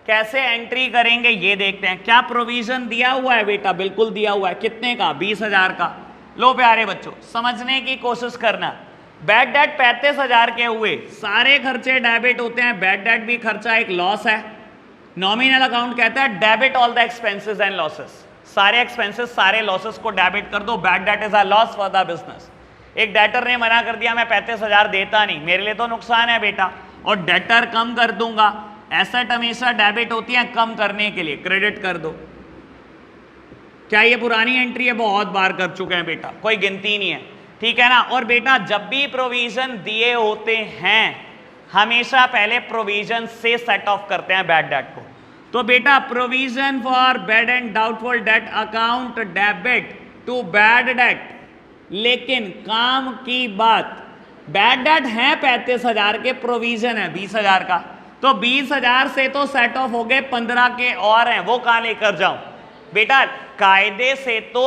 S1: कैसे एंट्री करेंगे ये देखते हैं। क्या प्रोविजन दिया हुआ है बेटा? बिल्कुल दिया हुआ है। कितने का? 20,000 का। लो प्यारे बच्चों समझने की कोशिश करना। बैड डेट 35,000 के हुए, सारे खर्चे डेबिट होते हैं, बैड डेट भी खर्चा एक लॉस है। नॉमिनल अकाउंट कहता है debit all the expenses and losses, सारे एक्सपेंसेस सारे लॉसेस को डेबिट कर दो। Bad debt is a loss for the business. एक डेटर ने मना कर दिया मैं 35,000 देता नहीं, मेरे लिए तो नुकसान है बेटा, और डेटर कम कर दूंगा। एसेट हमेशा डेबिट होती है कम करने के लिए, क्रेडिट कर दो। क्या ये पुरानी एंट्री है? बहुत बार कर चुके हैं बेटा, कोई गिनती नहीं है, ठीक है ना। और बेटा जब भी प्रोविजन दिए होते हैं हमेशा पहले प्रोविजन से सेट ऑफ करते हैं बैड डेट को। तो बेटा provision for bad and doubtful debt account debit to bad debt, लेकिन काम की बात बैड डेट है 35,000 के, प्रोविजन है 20,000 का, तो 20,000 से तो सेट ऑफ हो गए, 15 के और हैं, वो कहां लेकर जाऊं बेटा? कायदे से तो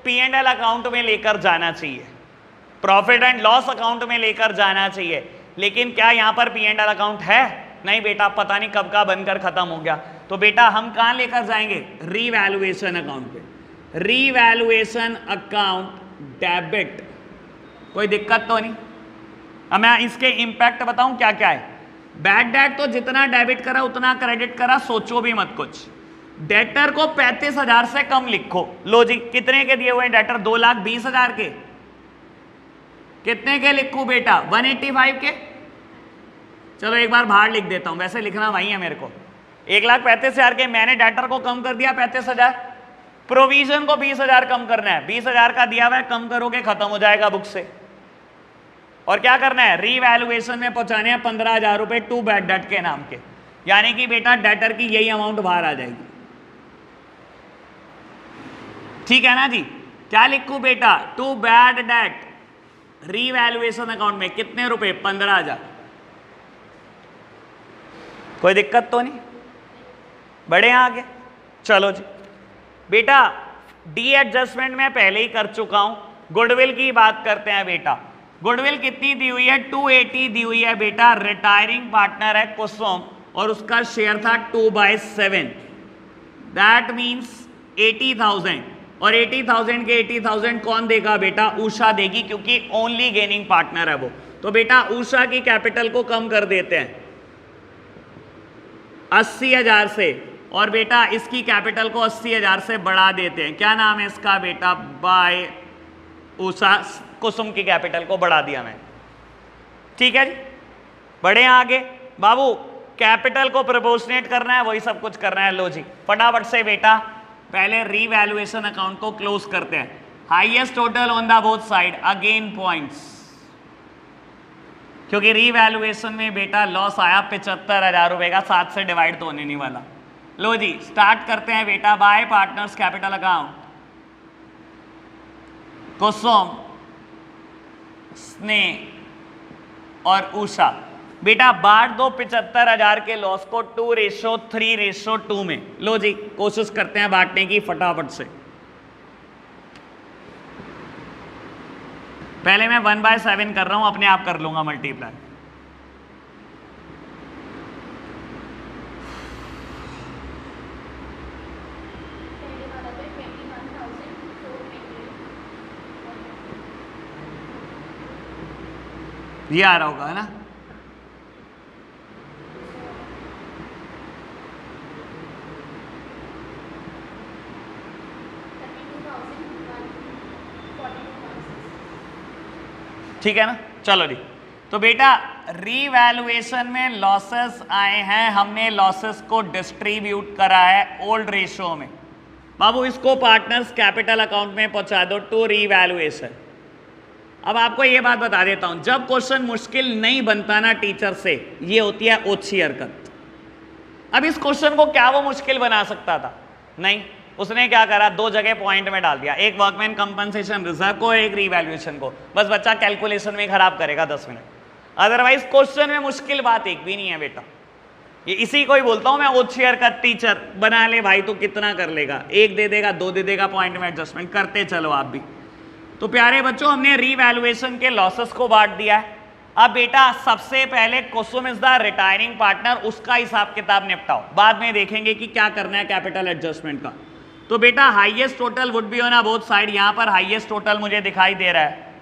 S1: P&L अकाउंट में लेकर जाना चाहिए, प्रॉफिट एंड लॉस अकाउंट में लेकर जाना चाहिए। लेकिन क्या यहां पर P&L अकाउंट है? नहीं बेटा, पता नहीं कब का बनकर खत्म हो गया। तो बेटा हम कहां लेकर जाएंगे? रीवैल्यूएशन अकाउंट पे। रीवैल्यूएशन अकाउंट डेबिट, कोई दिक्कत तो नहीं। अब मैं इसके इंपैक्ट बताऊं क्या क्या है। बैड डेट तो जितना डेबिट करा उतना क्रेडिट करा, सोचो भी मत कुछ। डेटर को 35,000 से कम लिखो। लो जी कितने के दिए हुए हैं डेटर? 2,20,000 के। कितने के लिखूं बेटा? 185 के। चलो एक बार बाहर लिख देता हूं, वैसे लिखना वही है मेरे को। 1,35,000 के, मैंने डेटर को कम कर दिया 35,000, प्रोविजन को 20,000 कम करना है। 20,000 का दिया हुआ है, कम करोगे खत्म हो जाएगा बुक से। और क्या करना है? रीवैल्यूएशन में पहुंचाने हैं 15,000 रुपए टू बैड डेट के नाम के, यानी कि बेटा डेटर की यही अमाउंट बाहर आ जाएगी, ठीक है ना जी। क्या लिखूं बेटा? To bad debt revaluation account में कितने रुपए? 15,000। कोई दिक्कत तो नहीं? बढ़े आगे। चलो जी बेटा डी एडजस्टमेंट में पहले ही कर चुका हूं। गुडविल की बात करते हैं बेटा। गुडविल कितनी दी हुई है? 280 दी हुई है बेटा। रिटायरिंग पार्टनर है कुसुम और उसका शेयर था 2/7, दैट मीन्स 80,000। और 80,000 के 80,000 कौन देगा बेटा? उषा देगी, क्योंकि ओनली गेनिंग पार्टनर है वो। तो बेटा उषा की कैपिटल को कम कर देते हैं 80,000 से, और बेटा इसकी कैपिटल को 80,000 से बढ़ा देते हैं। क्या नाम है इसका बेटा? बाय उषा। कुसुम की कैपिटल को बढ़ा दिया मैं, ठीक है जी। बढ़े आगे बाबू। कैपिटल को प्रोपोर्शनेट करना है, वही सब कुछ करना है। लो जी फटाफट से बेटा पहले रीवैल्यूएशन अकाउंट को क्लोज करते हैं। Highest total on the both side, again points, क्योंकि रीवैल्यूएशन में बेटा लॉस आया 75,000 रुपए का, 7 से डिवाइड तो होने नहीं वाला। लो जी स्टार्ट करते हैं बेटा। बाय पार्टनर्स कैपिटल अकाउंट, कुसुम, स्नेह और उषा। बेटा बांट दो 75,000 के लॉस को 2:3:2 में। लो जी कोशिश करते हैं बांटने की फटाफट से। पहले मैं 1/7 कर रहा हूं, अपने आप कर लूंगा मल्टीप्लाई। ये आ रहा होगा है ना? ठीक है ना? चलो जी, तो बेटा रीवैल्यूएशन में लॉसेस आए हैं, हमने लॉसेस को डिस्ट्रीब्यूट करा है ओल्ड रेशियो में। बाबू इसको पार्टनर्स कैपिटल अकाउंट में पहुंचा दो टू रीवैल्यूएशन। अब आपको ये बात बता देता हूं, जब क्वेश्चन मुश्किल नहीं बनता ना टीचर से, ये होती है ओछी हरकत। अब इस क्वेश्चन को क्या वो मुश्किल बना सकता था? नहीं, उसने क्या करा, दो जगह पॉइंट में डाल दिया, एक वर्कमैन कंपनसेशन रिजर्व को, एक रीवैल्यूएशन को। बस बच्चा कैलकुलेशन में खराब करेगा 10 मिनट। अदरवाइज क्वेश्चन में मुश्किल बात एक भी नहीं है बेटा। ये इसी को ही बोलता हूं मैं ओछी हरकत। टीचर बना ले भाई तो कितना कर लेगा, एक दे देगा, दो दे देगा, पॉइंट में एडजस्टमेंट करते चलो आप भी। तो प्यारे बच्चों, हमने रीवैल्यूएशन के लॉसेस को बांट दिया है। अब बेटा सबसे पहले कुसुम इज द रिटायरिंग पार्टनर, उसका हिसाब किताब निपटाओ, बाद में देखेंगे कि क्या करना है कैपिटल एडजस्टमेंट का। तो बेटा highest total would be on both side, यहां पर हाईएस्ट टोटल मुझे दिखाई दे रहा है।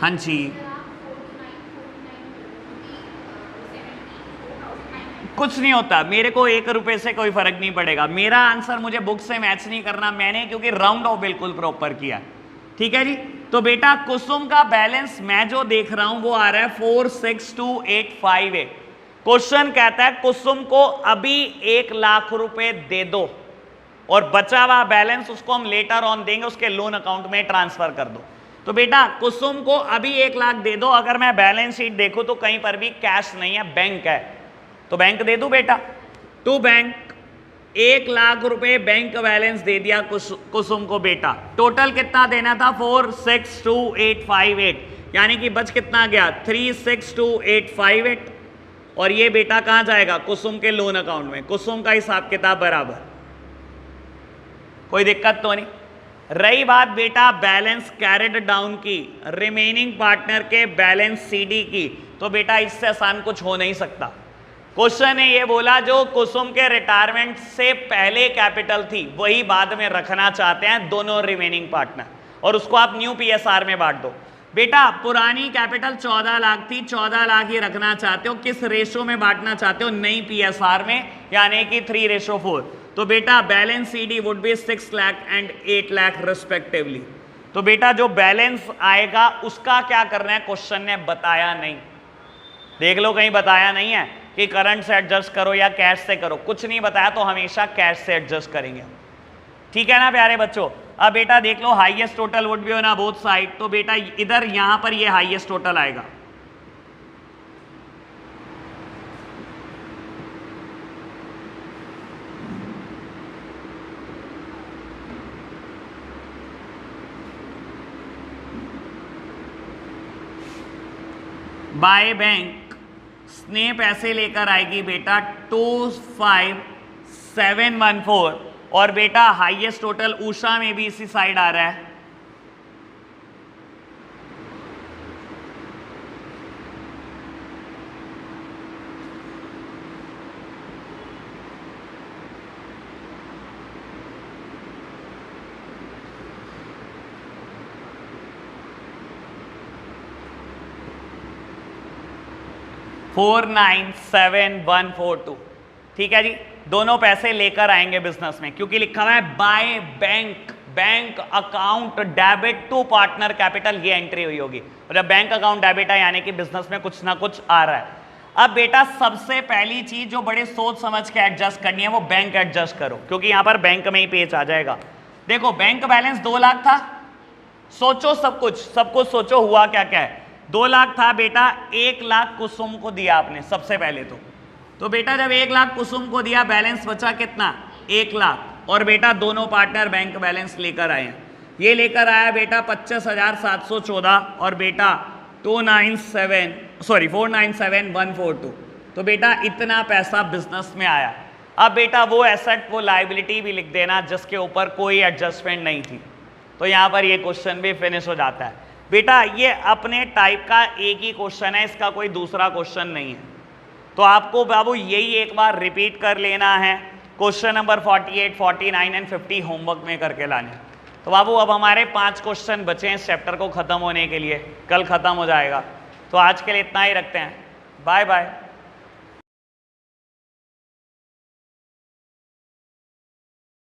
S1: हाँ जी, कुछ नहीं होता, मेरे को 1 रुपए से कोई फर्क नहीं पड़ेगा। मेरा आंसर मुझे बुक से मैच नहीं करना मैंने, क्योंकि राउंड ऑफ बिल्कुल प्रॉपर किया। ठीक है जी, तो बेटा कुसुम का बैलेंस मैं जो देख रहा हूं वो आ रहा है 462858। क्वेश्चन कहता है कुसुम को अभी 1 लाख रुपए दे दो और बचा हुआ बैलेंस उसको हम लेटर ऑन देंगे, उसके लोन अकाउंट में ट्रांसफर कर दो। तो बेटा कुसुम को अभी 1 लाख दे दो। अगर मैं बैलेंस शीट देखूं तो कहीं पर भी कैश नहीं है, बैंक है, तो बैंक दे दूं बेटा। टू बैंक 1 लाख रुपए बैंक बैलेंस दे दिया कुसुम को बेटा। टोटल कितना देना था? 462858, यानी कि बच कितना गया? 362858। और ये बेटा कहां जाएगा? कुसुम के लोन अकाउंट में। कुसुम का हिसाब किताब बराबर, कोई दिक्कत तो नहीं। रही बात बेटा बैलेंस कैरिड डाउन की, रिमेनिंग पार्टनर के बैलेंस सीडी की, तो बेटा इससे आसान कुछ हो नहीं सकता। क्वेश्चन ने ये बोला जो कुसुम के रिटायरमेंट से पहले कैपिटल थी वही बाद में रखना चाहते हैं दोनों रिमेनिंग पार्टनर, और उसको आप न्यू पीएसआर में बांट दो। बेटा पुरानी कैपिटल 14 लाख थी, 14 लाख ही रखना चाहते हो, किस रेशो में बांटना चाहते हो? नई पीएसआर में, यानी कि 3:4। तो बेटा balance CD would be 6 lakh and 8 lakh respectively. तो बेटा जो बैलेंस आएगा उसका क्या करना है, क्वेश्चन ने बताया नहीं। देख लो कहीं बताया नहीं है कि करंट से एडजस्ट करो या कैश से करो, कुछ नहीं बताया, तो हमेशा कैश से एडजस्ट करेंगे। ठीक है ना प्यारे बच्चों? अब बेटा देख लो highest total would be on both side, तो बेटा इधर यहां पर ये हाईएस्ट टोटल आएगा। बाय बैंक स्नेह पैसे लेकर आएगी बेटा 25714, और बेटा हाईएस्ट टोटल उषा में भी इसी साइड आ रहा है। $497,142। ठीक है जी, दोनों पैसे लेकर आएंगे बिजनेस में, क्योंकि लिखा हुआ है by bank, bank account debit to partner capital, ये एंट्री हुई होगी। और जब बैंक अकाउंट डेबिट है यानी कि बिजनेस में कुछ ना कुछ आ रहा है। अब बेटा सबसे पहली चीज जो बड़े सोच समझ के एडजस्ट करनी है वो बैंक एडजस्ट करो, क्योंकि यहां पर बैंक में ही पेज आ जाएगा। देखो बैंक बैलेंस 2 लाख था, सोचो सब कुछ सोचो हुआ क्या क्या है। 2 लाख था बेटा, 1 लाख कुसुम को दिया आपने सबसे पहले तो बेटा जब 1 लाख कुसुम को दिया, बैलेंस बचा कितना? 1 लाख। और बेटा दोनों पार्टनर बैंक बैलेंस लेकर आए हैं। ये लेकर आया बेटा 25,714 और बेटा 297 सॉरी 497,142। तो बेटा इतना पैसा बिजनेस में आया। अब बेटा वो एसेट वो लाइबिलिटी भी लिख देना जिसके ऊपर कोई एडजस्टमेंट नहीं थी। तो यहाँ पर ये क्वेश्चन भी फिनिश हो जाता है। बेटा ये अपने टाइप का एक ही क्वेश्चन है, इसका कोई दूसरा क्वेश्चन नहीं है। तो आपको बाबू यही एक बार रिपीट कर लेना है। क्वेश्चन नंबर 48, 49 एंड 50 होमवर्क में करके लाने। तो बाबू अब हमारे 5 क्वेश्चन बचे हैं इस चैप्टर को ख़त्म होने के लिए, कल ख़त्म हो जाएगा। तो आज के लिए इतना ही रखते हैं। Bye bye.